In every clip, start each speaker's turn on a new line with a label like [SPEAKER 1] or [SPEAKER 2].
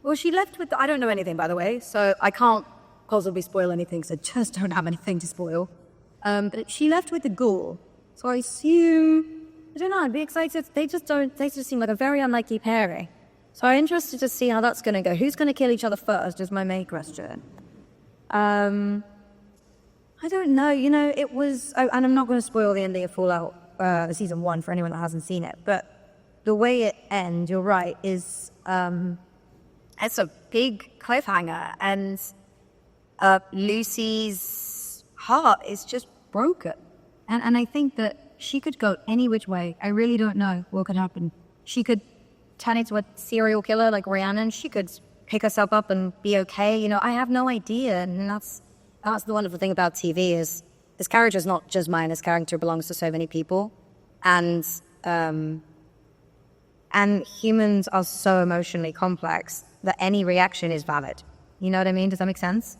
[SPEAKER 1] Well, she left with, I don't know anything, by the way, so I can't possibly spoil anything, so just don't have anything to spoil. But she left with the Ghoul, so I assume, I don't know, I'd be excited. They just seem like a very unlikely pairing. So I'm interested to see how that's going to go. Who's going to kill each other first is my main question. I don't know, it was, and I'm not going to spoil the ending of Fallout Season 1 for anyone that hasn't seen it, but the way it ends, you're right, is it's a big cliffhanger, and Lucy's heart is just broken. And I think that she could go any which way. I really don't know what could happen. She could turn into a serial killer like Rhiannon. She could pick herself up and be okay. I have no idea, and that's the wonderful thing about TV is this character is not just mine. This character belongs to so many people, and humans are so emotionally complex that any reaction is valid. You know what I mean? Does that make sense?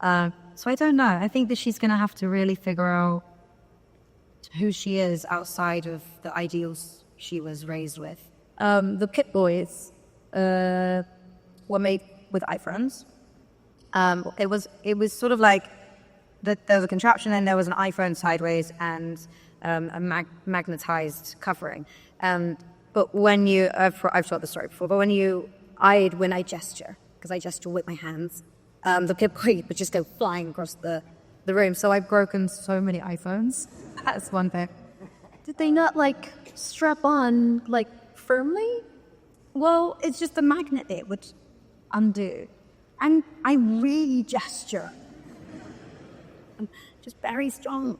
[SPEAKER 1] So I don't know. I think that she's going to have to really figure out who she is outside of the ideals she was raised with. The Pit Boys were made with iPhones. It was sort of like there was a contraption and there was an iPhone sideways and a magnetized covering. But when you, I've told the story before, but when I gesture, because I gesture with my hands, the Pit Boy would just go flying across the room. So I've broken so many iPhones. That's one thing.
[SPEAKER 2] Did they not, strap on, firmly?
[SPEAKER 1] Well, it's just the magnet it would undo. And I really gesture. I'm just very strong.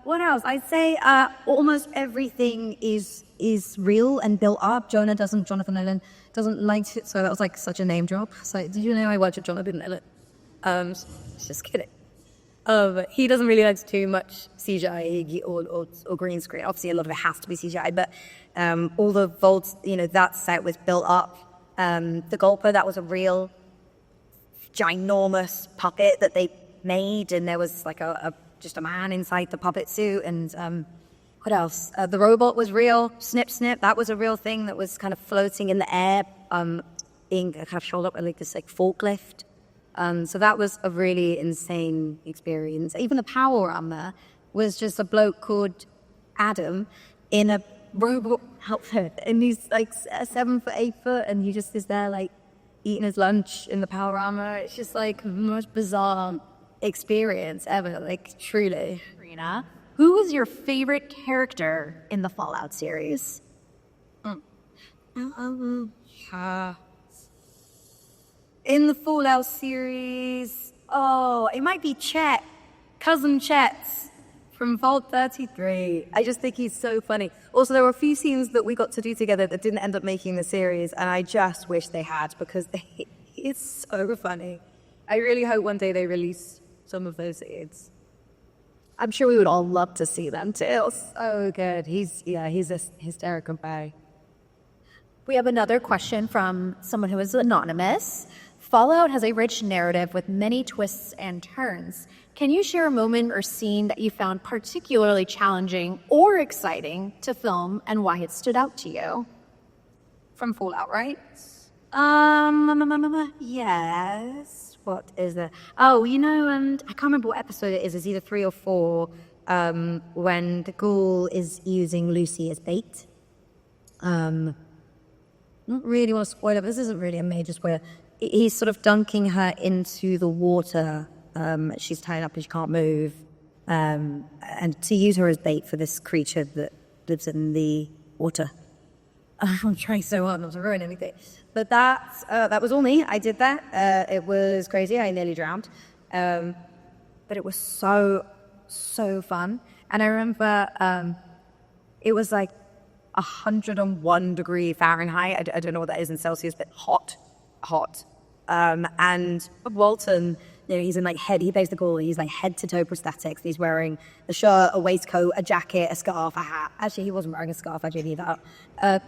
[SPEAKER 1] What else? I'd say almost everything is real and built up. Jonathan Nolan doesn't like it, so that was such a name drop. So did you know I watched Jonathan Nolan? Just kidding. He doesn't really like too much CGI or green screen. Obviously, a lot of it has to be CGI, but all the vaults, that set was built up. The Gulper, that was a real ginormous puppet that they made, and there was just a man inside the puppet suit. And what else? The robot was real. Snip Snip, that was a real thing that was kind of floating in the air, being kind of shouldered up with this forklift. So that was a really insane experience. Even the power armor was just a bloke called Adam in a robot outfit, and he's 7 foot, 8 foot, and he just is there eating his lunch in the power armor. It's just the most bizarre experience ever, truly.
[SPEAKER 2] Rena, who was your favorite character in the Fallout series?
[SPEAKER 1] In the Fallout series, it might be Chet, Cousin Chet from Vault 33. I just think he's so funny. Also, there were a few scenes that we got to do together that didn't end up making the series, and I just wish they had, because it's so funny. I really hope one day they release some of those scenes.
[SPEAKER 2] I'm sure we would all love to see them too.
[SPEAKER 1] So good. He's a hysterical guy.
[SPEAKER 2] We have another question from someone who is anonymous. Fallout has a rich narrative with many twists and turns. Can you share a moment or scene that you found particularly challenging or exciting to film and why it stood out to you?
[SPEAKER 1] From Fallout, right? Yes. What is it? Oh, I can't remember what episode it is. It's either 3 or 4, when the Ghoul is using Lucy as bait. Not really want to spoil it, but this isn't really a major spoiler. He's sort of dunking her into the water. She's tied up and she can't move. And to use her as bait for this creature that lives in the water. I'm trying so hard not to ruin anything. But that was all me. I did that. It was crazy. I nearly drowned. But it was so, so fun. And I remember it was 101 degree Fahrenheit. I don't know what that is in Celsius, but hot. And Walton, he's in he plays the Ghoul. He's head to toe prosthetics. He's wearing a shirt, a waistcoat, a jacket, a scarf, a hat. Actually, he wasn't wearing a scarf. I did leave that up.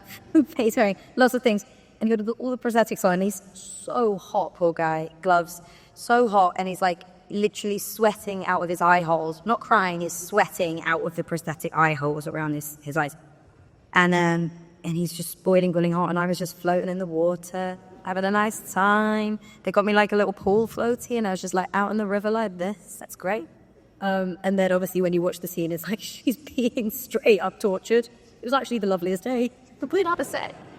[SPEAKER 1] He's wearing lots of things. And he got all the prosthetics on. And he's so hot, poor guy. Gloves, so hot. And he's literally sweating out of his eye holes. Not crying, he's sweating out of the prosthetic eye holes around his eyes. And he's just boiling hot. And I was just floating in the water. having a nice time. They got me like a little pool floaty, and I was just like out in the river like this. That's great. And then obviously when you watch the scene, it's like she's being straight up tortured. It was actually the loveliest day.
[SPEAKER 2] Complete opposite.